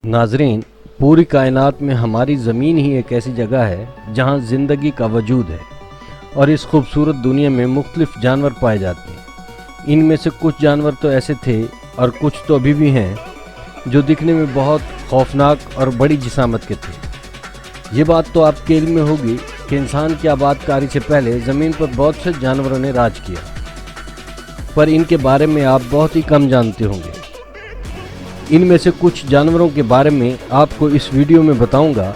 नाजरीन, पूरी कायनात में हमारी ज़मीन ही एक ऐसी जगह है जहाँ ज़िंदगी का वजूद है और इस खूबसूरत दुनिया में मुख्तलिफ जानवर पाए जाते हैं। इनमें से कुछ जानवर तो ऐसे थे और कुछ तो अभी भी हैं जो दिखने में बहुत खौफनाक और बड़ी जिसामत के थे। ये बात तो आपके इल्म में होगी कि इंसान की आबादकारी से पहले ज़मीन पर बहुत से जानवरों ने राज किया, पर इनके बारे में आप बहुत ही कम जानते होंगे। इनमें से कुछ जानवरों के बारे में आपको इस वीडियो में बताऊंगा।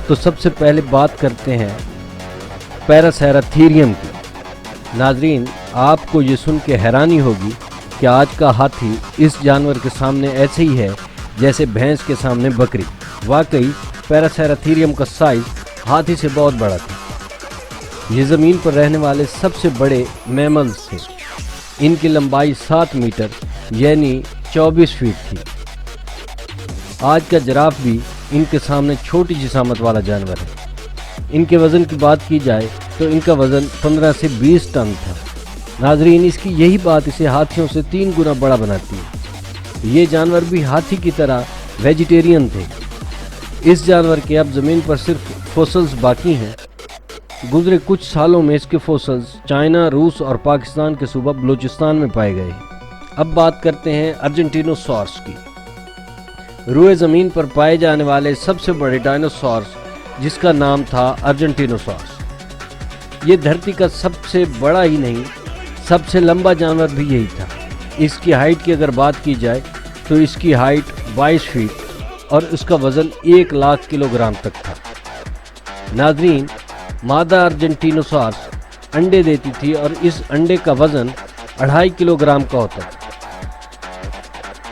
तो सबसे पहले बात करते हैं पैरासेराथीरियम की। नाजरीन, आपको ये सुन के हैरानी होगी कि आज का हाथी इस जानवर के सामने ऐसे ही है जैसे भैंस के सामने बकरी। वाकई पैरासेराथीरियम का साइज हाथी से बहुत बड़ा था। ये ज़मीन पर रहने वाले सबसे बड़े मैमल्स थे। इनकी लंबाई 7 मीटर यानी 24 फीट थी। आज का जिराफ भी इनके सामने छोटी जिसामत वाला जानवर है। इनके वज़न की बात की जाए तो इनका वज़न 15 से 20 टन था। नाजरीन, इसकी यही बात इसे हाथियों से 3 गुना बड़ा बनाती है। ये जानवर भी हाथी की तरह वेजिटेरियन थे। इस जानवर के अब ज़मीन पर सिर्फ फॉसिल्स बाकी हैं। गुज़रे कुछ सालों में इसके फॉसिल्स चाइना, रूस और पाकिस्तान के सूबा बलूचिस्तान में पाए गए। अब बात करते हैं अर्जेंटिनोसॉर्स की। रुए ज़मीन पर पाए जाने वाले सबसे बड़े डायनासोर्स, जिसका नाम था अर्जेंटिनोसॉर्स। ये धरती का सबसे बड़ा ही नहीं, सबसे लंबा जानवर भी यही था। इसकी हाइट की अगर बात की जाए तो इसकी हाइट 22 फीट और उसका वज़न 1 लाख किलोग्राम तक था। नाजरीन, मादा अर्जेंटिनोसॉर्स अंडे देती थी और इस अंडे का वज़न 2.5 किलोग्राम का होता था।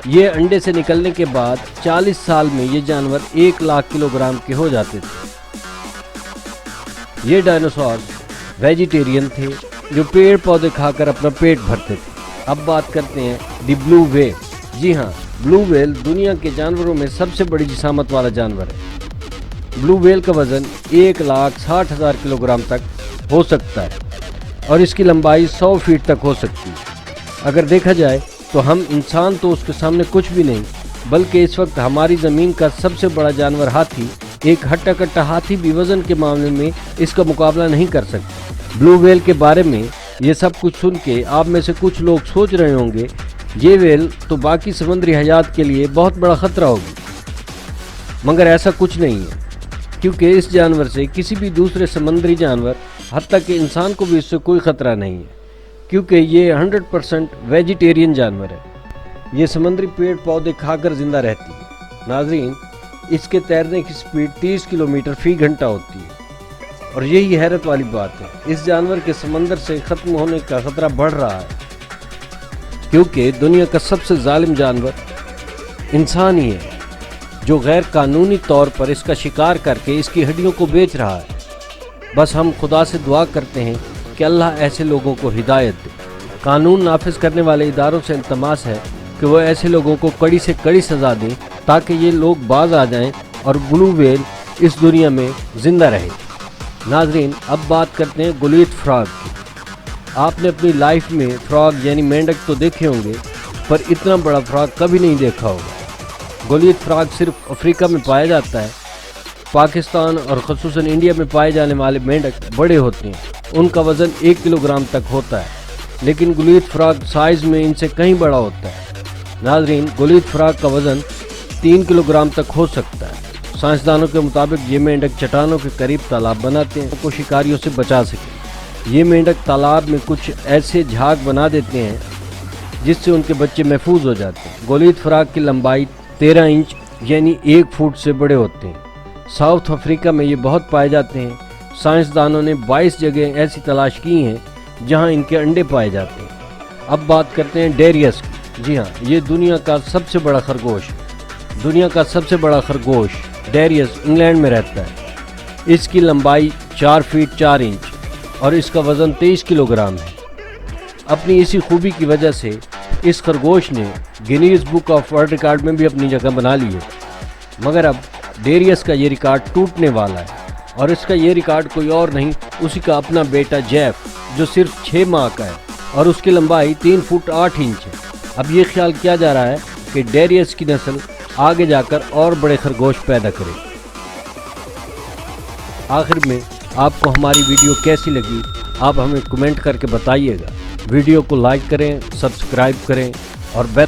ये अंडे से निकलने के बाद 40 साल में ये जानवर 1 लाख किलोग्राम के हो जाते थे। ये डायनासोर वेजिटेरियन थे जो पेड़ पौधे खाकर अपना पेट भरते थे। अब बात करते हैं दी ब्लू व्हेल। जी हाँ, ब्लू व्हेल दुनिया के जानवरों में सबसे बड़ी जिसामत वाला जानवर है। ब्लू व्हेल का वज़न 1,60,000 किलोग्राम तक हो सकता है और इसकी लंबाई 100 फीट तक हो सकती है। अगर देखा जाए तो हम इंसान तो उसके सामने कुछ भी नहीं, बल्कि इस वक्त हमारी ज़मीन का सबसे बड़ा जानवर हाथी, एक हट्टा कट्टा हाथी भी वज़न के मामले में इसका मुकाबला नहीं कर सकता। ब्लू व्हेल के बारे में ये सब कुछ सुन के आप में से कुछ लोग सोच रहे होंगे ये व्हेल तो बाकी समुद्री हयात के लिए बहुत बड़ा ख़तरा होगी, मगर ऐसा कुछ नहीं है, क्योंकि इस जानवर से किसी भी दूसरे समुद्री जानवर, हत्ता कि इंसान को भी इससे कोई ख़तरा नहीं है, क्योंकि ये 100% वेजिटेरियन जानवर है। ये समुद्री पेड़ पौधे खाकर ज़िंदा रहती है। नाजरीन, इसके तैरने की स्पीड 30 किलोमीटर फी घंटा होती है और यही हैरत वाली बात है, इस जानवर के समंदर से ख़त्म होने का ख़तरा बढ़ रहा है, क्योंकि दुनिया का सबसे जालिम जानवर इंसान ही है जो गैर कानूनी तौर पर इसका शिकार करके इसकी हड्डियों को बेच रहा है। बस हम खुदा से दुआ करते हैं कि अल्लाह ऐसे लोगों को हिदायत दे। कानून नाफिज करने वाले इदारों से इल्तमास है कि वो ऐसे लोगों को कड़ी से कड़ी सज़ा दें ताकि ये लोग बाज आ जाएं और ब्लू व्हेल इस दुनिया में ज़िंदा रहे। नाजरीन, अब बात करते हैं गुलीथ फ्रॉग की। आपने अपनी लाइफ में फ्रॉग यानी मेंढक तो देखे होंगे, पर इतना बड़ा फ्रॉग कभी नहीं देखा होगा। गुलीथ फ्रॉग सिर्फ अफ्रीका में पाया जाता है। पाकिस्तान और ख़ुसूसन इंडिया में पाए जाने वाले मेंढक बड़े होते हैं, उनका वज़न 1 किलोग्राम तक होता है, लेकिन गुलीथ फ्रॉग साइज़ में इनसे कहीं बड़ा होता है। नाजरीन, गुलीथ फ्रॉग का वज़न 3 किलोग्राम तक हो सकता है। साइंसदानों के मुताबिक ये मेंढक चट्टानों के करीब तालाब बनाते हैं को शिकारियों से बचा सकें। ये मेंढक तालाब में कुछ ऐसे झाग बना देते हैं जिससे उनके बच्चे महफूज हो जाते हैं। गुलीथ फ्रॉग की लंबाई 13 इंच यानी 1 फुट से बड़े होते हैं। साउथ अफ्रीका में ये बहुत पाए जाते हैं। साइंसदानों ने 22 जगह ऐसी तलाश की हैं जहां इनके अंडे पाए जाते हैं। अब बात करते हैं डेरियस की। जी हाँ, ये दुनिया का सबसे बड़ा खरगोश डेरियस इंग्लैंड में रहता है। इसकी लंबाई 4 फीट 4 इंच और इसका वज़न 23 किलोग्राम है। अपनी इसी खूबी की वजह से इस खरगोश ने Guinness book of world record में भी अपनी जगह बना ली है, मगर अब डेरियस का ये रिकॉर्ड टूटने वाला है और इसका ये रिकॉर्ड कोई और नहीं, उसी का अपना बेटा जेफ, जो सिर्फ 6 माह का है और उसकी लंबाई 3 फुट 8 इंच है। अब ये ख्याल किया जा रहा है कि डेरियस की नस्ल आगे जाकर और बड़े खरगोश पैदा करें। आखिर में आपको हमारी वीडियो कैसी लगी आप हमें कमेंट करके बताइएगा। वीडियो को लाइक करें, सब्सक्राइब करें और बेल